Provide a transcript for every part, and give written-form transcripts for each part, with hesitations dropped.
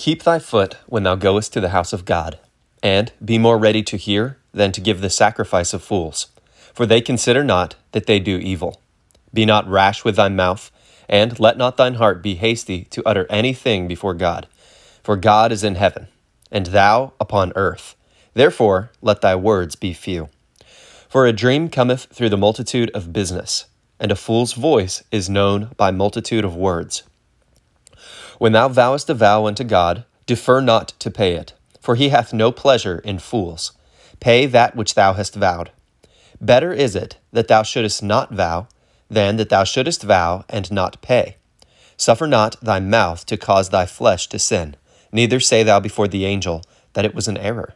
Keep thy foot when thou goest to the house of God, and be more ready to hear than to give the sacrifice of fools. For they consider not that they do evil. Be not rash with thy mouth, and let not thine heart be hasty to utter anything before God. For God is in heaven, and thou upon earth. Therefore let thy words be few. For a dream cometh through the multitude of business, and a fool's voice is known by multitude of words. When thou vowest a vow unto God, defer not to pay it, for he hath no pleasure in fools. Pay that which thou hast vowed. Better is it that thou shouldest not vow, than that thou shouldest vow and not pay. Suffer not thy mouth to cause thy flesh to sin, neither say thou before the angel that it was an error.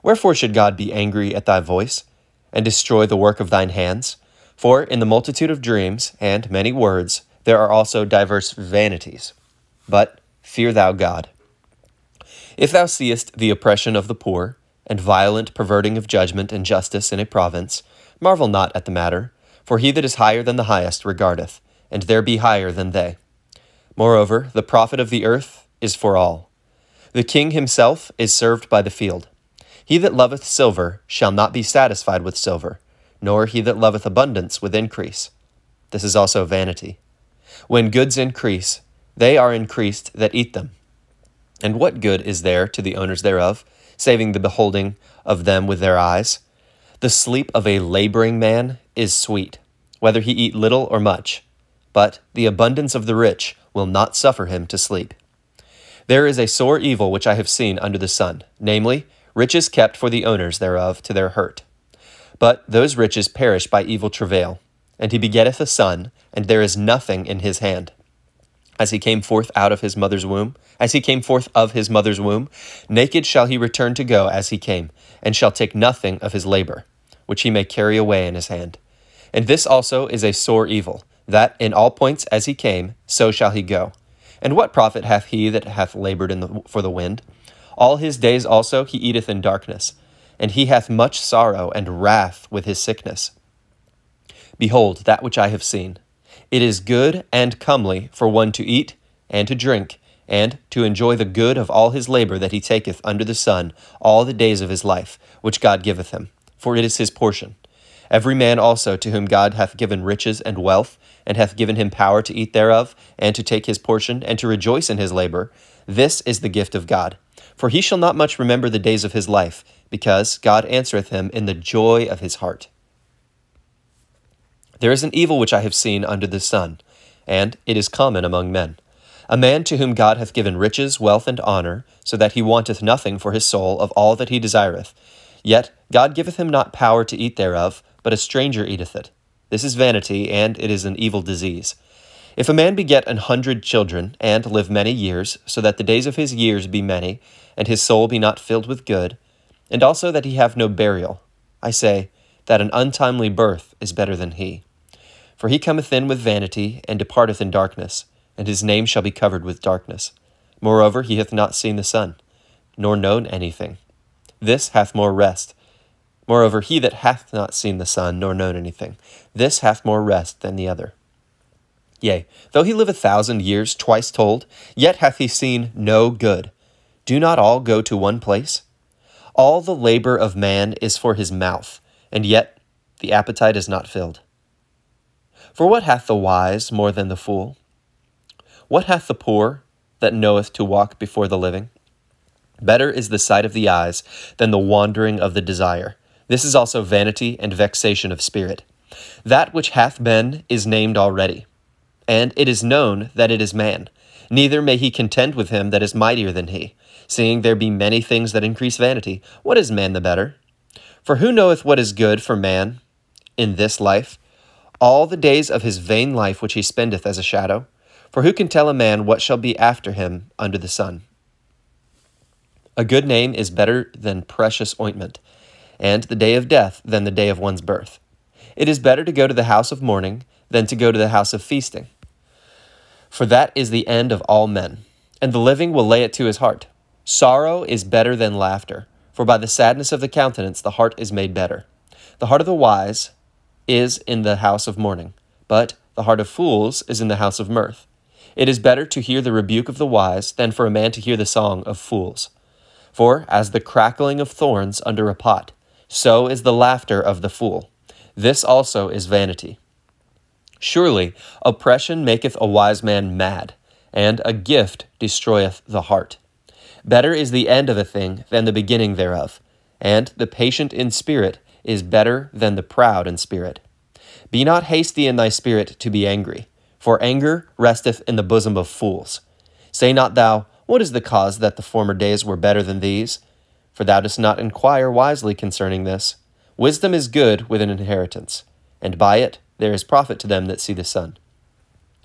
Wherefore should God be angry at thy voice, and destroy the work of thine hands? For in the multitude of dreams and many words there are also diverse vanities. But fear thou God. If thou seest the oppression of the poor, and violent perverting of judgment and justice in a province, marvel not at the matter, for he that is higher than the highest regardeth, and there be higher than they. Moreover, the profit of the earth is for all. The king himself is served by the field. He that loveth silver shall not be satisfied with silver, nor he that loveth abundance with increase. This is also vanity. When goods increase, they are increased that eat them. And what good is there to the owners thereof, saving the beholding of them with their eyes? The sleep of a laboring man is sweet, whether he eat little or much, but the abundance of the rich will not suffer him to sleep. There is a sore evil which I have seen under the sun, namely, riches kept for the owners thereof to their hurt. But those riches perish by evil travail, and he begetteth a son, and there is nothing in his hand. As he came forth of his mother's womb, naked shall he return to go as he came, and shall take nothing of his labor, which he may carry away in his hand. And this also is a sore evil, that in all points as he came, so shall he go. And what profit hath he that hath labored for the wind? All his days also he eateth in darkness, and he hath much sorrow and wrath with his sickness. Behold, that which I have seen. It is good and comely for one to eat and to drink, and to enjoy the good of all his labor that he taketh under the sun all the days of his life, which God giveth him, for it is his portion. Every man also to whom God hath given riches and wealth, and hath given him power to eat thereof, and to take his portion, and to rejoice in his labor, this is the gift of God. For he shall not much remember the days of his life, because God answereth him in the joy of his heart. There is an evil which I have seen under the sun, and it is common among men. A man to whom God hath given riches, wealth, and honor, so that he wanteth nothing for his soul of all that he desireth. Yet God giveth him not power to eat thereof, but a stranger eateth it. This is vanity, and it is an evil disease. If a man beget 100 children, and live many years, so that the days of his years be many, and his soul be not filled with good, and also that he have no burial, I say, that an untimely birth is better than he. For he cometh in with vanity, and departeth in darkness, and his name shall be covered with darkness. Moreover, he hath not seen the sun, nor known anything. This hath more rest. Moreover, he that hath not seen the sun, nor known anything, this hath more rest than the other. Yea, though he live 1,000 years twice told, yet hath he seen no good. Do not all go to one place? All the labor of man is for his mouth, and yet the appetite is not filled. For what hath the wise more than the fool? What hath the poor that knoweth to walk before the living? Better is the sight of the eyes than the wandering of the desire. This is also vanity and vexation of spirit. That which hath been is named already, and it is known that it is man. Neither may he contend with him that is mightier than he. Seeing there be many things that increase vanity, what is man the better? For who knoweth what is good for man in this life? All the days of his vain life which he spendeth as a shadow. For who can tell a man what shall be after him under the sun? A good name is better than precious ointment, and the day of death than the day of one's birth. It is better to go to the house of mourning than to go to the house of feasting. For that is the end of all men, and the living will lay it to his heart. Sorrow is better than laughter, for by the sadness of the countenance the heart is made better. The heart of the wise is in the house of mourning, but the heart of fools is in the house of mirth. It is better to hear the rebuke of the wise than for a man to hear the song of fools. For as the crackling of thorns under a pot, so is the laughter of the fool. This also is vanity. Surely oppression maketh a wise man mad, and a gift destroyeth the heart. Better is the end of a thing than the beginning thereof, and the patient in spirit is better than the proud in spirit. Be not hasty in thy spirit to be angry, for anger resteth in the bosom of fools. Say not thou, what is the cause that the former days were better than these? For thou dost not inquire wisely concerning this. Wisdom is good with an inheritance, and by it there is profit to them that see the sun.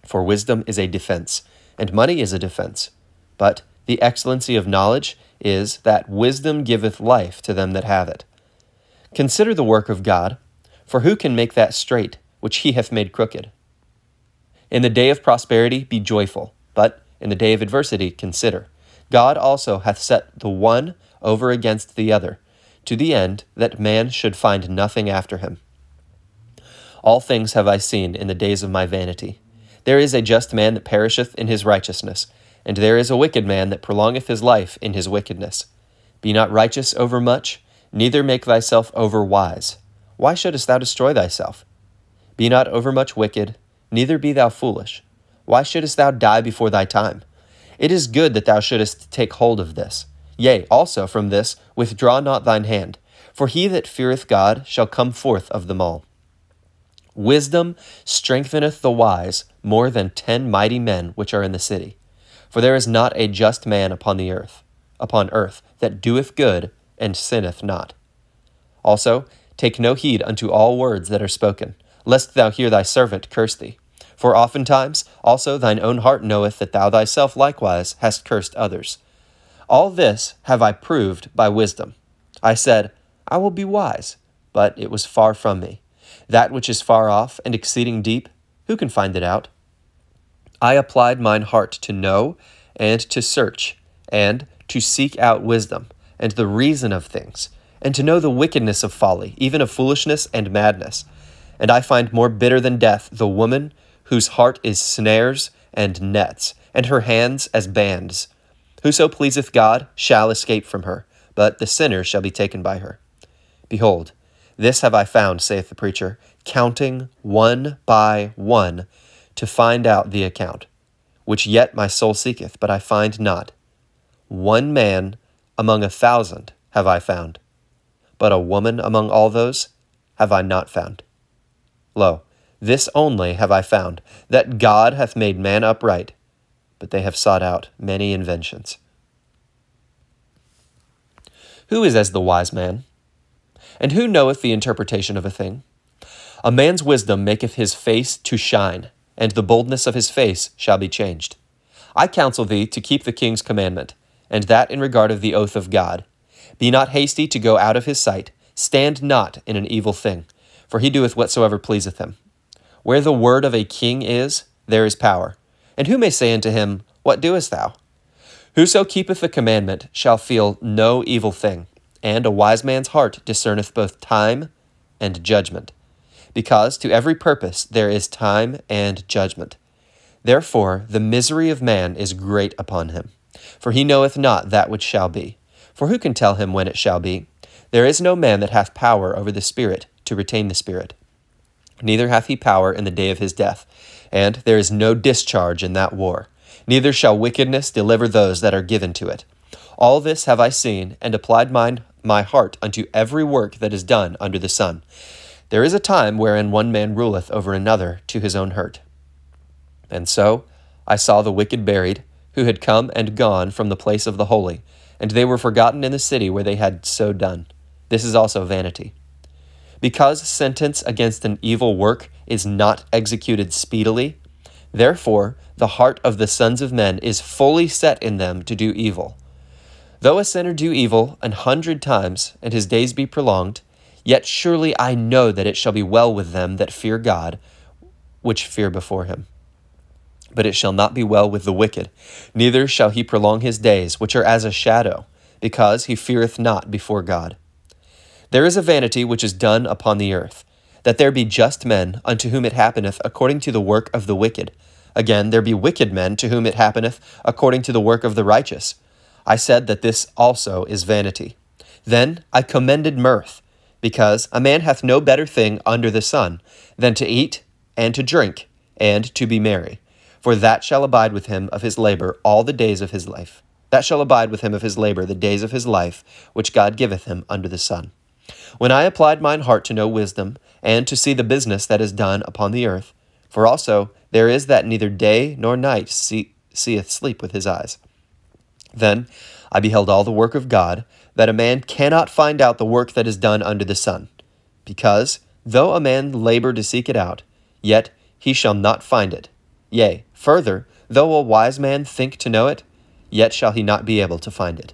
For wisdom is a defense, and money is a defense. But the excellency of knowledge is that wisdom giveth life to them that have it. Consider the work of God, for who can make that straight which he hath made crooked? In the day of prosperity be joyful, but in the day of adversity consider. God also hath set the one over against the other, to the end that man should find nothing after him. All things have I seen in the days of my vanity. There is a just man that perisheth in his righteousness, and there is a wicked man that prolongeth his life in his wickedness. Be not righteous over much, neither make thyself over wise. Why shouldest thou destroy thyself? Be not overmuch wicked, neither be thou foolish. Why shouldest thou die before thy time? It is good that thou shouldest take hold of this. Yea, also from this withdraw not thine hand, for he that feareth God shall come forth of them all. Wisdom strengtheneth the wise more than 10 mighty men which are in the city. For there is not a just man upon earth, that doeth good and sinneth not. Also, take no heed unto all words that are spoken, lest thou hear thy servant curse thee. For oftentimes also thine own heart knoweth that thou thyself likewise hast cursed others. All this have I proved by wisdom. I said, I will be wise, but it was far from me. That which is far off and exceeding deep, who can find it out? I applied mine heart to know and to search, and to seek out wisdom, and the reason of things, and to know the wickedness of folly, even of foolishness and madness. And I find more bitter than death the woman whose heart is snares and nets, and her hands as bands. Whoso pleaseth God shall escape from her, but the sinner shall be taken by her. Behold, this have I found, saith the preacher, counting one by one, to find out the account, which yet my soul seeketh, but I find not. One man among 1,000 have I found, but a woman among all those have I not found. Lo, this only have I found, that God hath made man upright, but they have sought out many inventions. Who is as the wise man? And who knoweth the interpretation of a thing? A man's wisdom maketh his face to shine, and the boldness of his face shall be changed. I counsel thee to keep the king's commandment, and that in regard of the oath of God. Be not hasty to go out of his sight, stand not in an evil thing, for he doeth whatsoever pleaseth him. Where the word of a king is, there is power. And who may say unto him, What doest thou? Whoso keepeth the commandment shall feel no evil thing, and a wise man's heart discerneth both time and judgment. Because to every purpose there is time and judgment. Therefore the misery of man is great upon him, for he knoweth not that which shall be. For who can tell him when it shall be? There is no man that hath power over the Spirit to retain the Spirit. Neither hath he power in the day of his death, and there is no discharge in that war. Neither shall wickedness deliver those that are given to it. All this have I seen, and applied my heart unto every work that is done under the sun. There is a time wherein one man ruleth over another to his own hurt. And so I saw the wicked buried, who had come and gone from the place of the holy, and they were forgotten in the city where they had so done. This is also vanity. Because sentence against an evil work is not executed speedily, therefore the heart of the sons of men is fully set in them to do evil. Though a sinner do evil 100 times, and his days be prolonged, yet surely I know that it shall be well with them that fear God, which fear before him. But it shall not be well with the wicked, neither shall he prolong his days, which are as a shadow, because he feareth not before God. There is a vanity which is done upon the earth, that there be just men unto whom it happeneth according to the work of the wicked, Again, there be wicked men to whom it happeneth according to the work of the righteous. I said that this also is vanity. Then I commended mirth, because a man hath no better thing under the sun than to eat and to drink and to be merry. For that shall abide with him of his labor all the days of his life. That shall abide with him of his labor the days of his life, which God giveth him under the sun. When I applied mine heart to know wisdom, and to see the business that is done upon the earth, for also there is that neither day nor night seeth sleep with his eyes. Then I beheld all the work of God, that a man cannot find out the work that is done under the sun. Because, though a man labor to seek it out, yet he shall not find it. Yea, further, though a wise man think to know it, yet shall he not be able to find it.